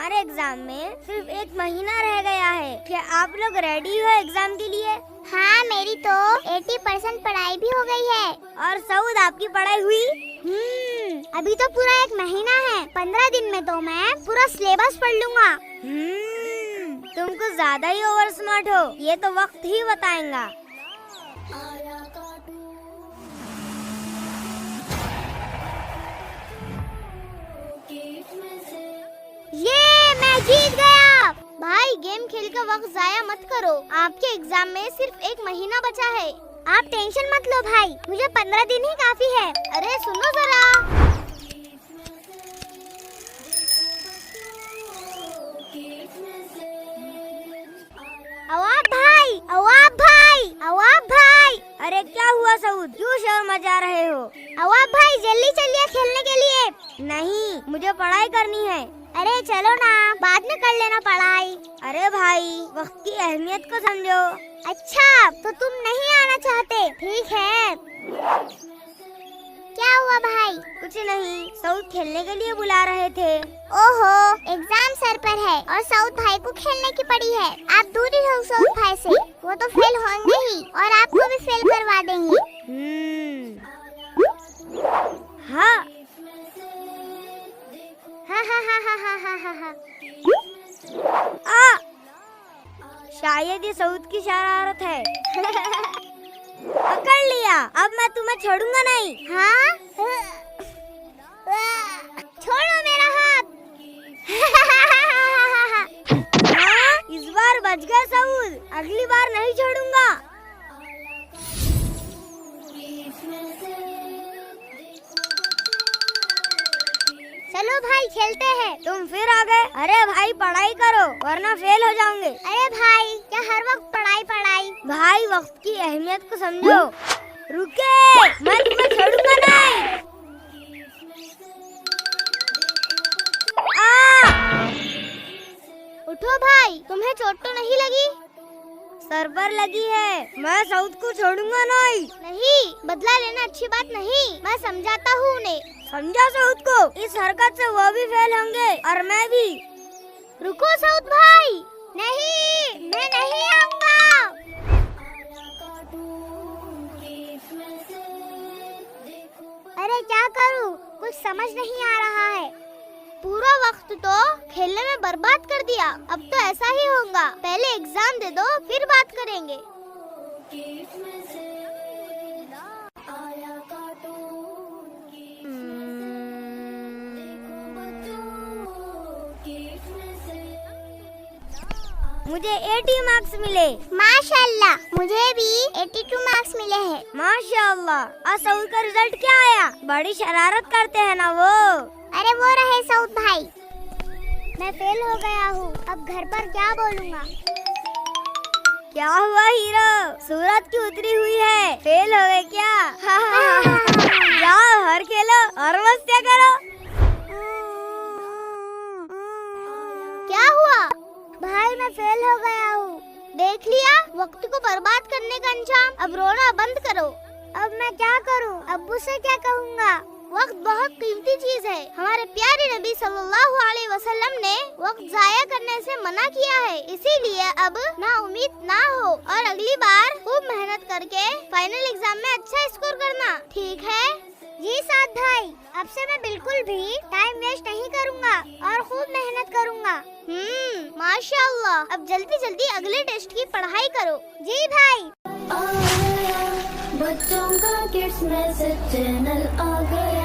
हमारे एग्जाम में सिर्फ 1 महीना रह गया है। क्या आप लोग रेडी हो एग्जाम के लिए? हाँ, मेरी तो 80% पढ़ाई भी हो गई है। और सऊद, आपकी पढ़ाई हुई? अभी तो पूरा 1 महीना है। 15 दिन में तो मैं पूरा सिलेबस पढ़ लूँगा। तुम कुछ ज्यादा ही ओवर स्मार्ट हो, ये तो वक्त ही बताएगा। ये मैं जीत गया। भाई, गेम खेल का वक्त जाया मत करो। आपके एग्जाम में सिर्फ 1 महीना बचा है। आप टेंशन मत लो भाई, मुझे 15 दिन ही काफी है। अरे सुनो जरा। अवाब भाई, अवाब भाई, अवाब भाई। अरे क्या हुआ सऊद, क्यों शोर मचा रहे हो? अवाब भाई, जल्दी चलिए खेलने के लिए। नहीं, मुझे पढ़ाई करनी है। अरे चलो ना, बाद में कर लेना पढ़ाई। अरे भाई, वक्त की अहमियत को समझो। अच्छा, तो तुम नहीं आना चाहते? ठीक है। क्या हुआ भाई? कुछ नहीं, सऊद खेलने के लिए बुला रहे थे। ओहो, एग्जाम सर पर है और सऊद भाई को खेलने की पड़ी है। आप दूर ही रहो सऊद भाई से, वो तो फेल होंगे ही और आपको भी फेल करवा देंगे। हाँ हा। शायद ये सऊद की शरारत है। पकड़ लिया, अब मैं तुम्हें छोड़ूंगा नहीं। हाँ? छोड़ो मेरा हाथ। हाँ? इस बार बच गए सऊद, अगली बार नहीं छोड़ूंगा। चलो भाई खेलते हैं। तुम फिर आ गए। अरे भाई, पढ़ाई करो वरना फेल हो जाओगे। अरे भाई, क्या हर वक्त पढ़ाई पढ़ाई? भाई, वक्त की अहमियत को समझो। रुके, मैं तुम्हें छोड़ूंगा नहीं। उठो भाई, तुम्हें चोट तो नहीं लगी? सर पर लगी है। मैं सऊद को छोड़ूंगा नहीं। नहीं, बदला लेना अच्छी बात नहीं। मैं समझाता हूँ उन्हें। समझा सऊद को? इस हरकत से वो भी फेल होंगे और मैं भी। रुको सऊद भाई। नहीं, मैं नहीं आऊंगा। अरे क्या करूँ, कुछ समझ नहीं आ रहा है। पूरा वक्त तो खेलने में बर्बाद कर दिया। अब तो ऐसा ही होगा। पहले एग्जाम दे दो, फिर बात करेंगे। मुझे 80 मार्क्स मिले। माशाल्लाह, मुझे भी 82 मार्क्स मिले हैं। माशाल्लाह। और सऊद का रिजल्ट क्या आया? बड़ी शरारत करते हैं ना वो। अरे वो रहे सऊद भाई। मैं फेल हो गया हूँ, अब घर पर क्या बोलूँगा? क्या हुआ हीरो, सूरत की उतरी हुई है, फेल हो गए क्या? जाओ हर खेलो और मस्तियाँ करो। क्या हुआ भाई? मैं फेल हो गया हूँ। देख लिया, वक्त को बर्बाद करने का अंजाम। अब रोना बंद करो। अब मैं क्या करूँ? अब्बू से क्या कहूँगा? वक्त बहुत कीमती चीज है। हमारे प्यारे नबी सल्लल्लाहु अलैहि वसल्लम ने वक्त जाया करने से मना किया है। इसीलिए अब ना उम्मीद ना हो और अगली बार खूब मेहनत करके फाइनल एग्जाम में अच्छा स्कोर करना। ठीक है? जी साथ भाई, अब से मैं बिल्कुल भी टाइम वेस्ट नहीं करूँगा और खूब मेहनत करूँगा। माशाअल्लाह। अब जल्दी जल्दी अगले टेस्ट की पढ़ाई करो। जी भाई। बच्चों का किड्स मैसेज चैनल आ गया।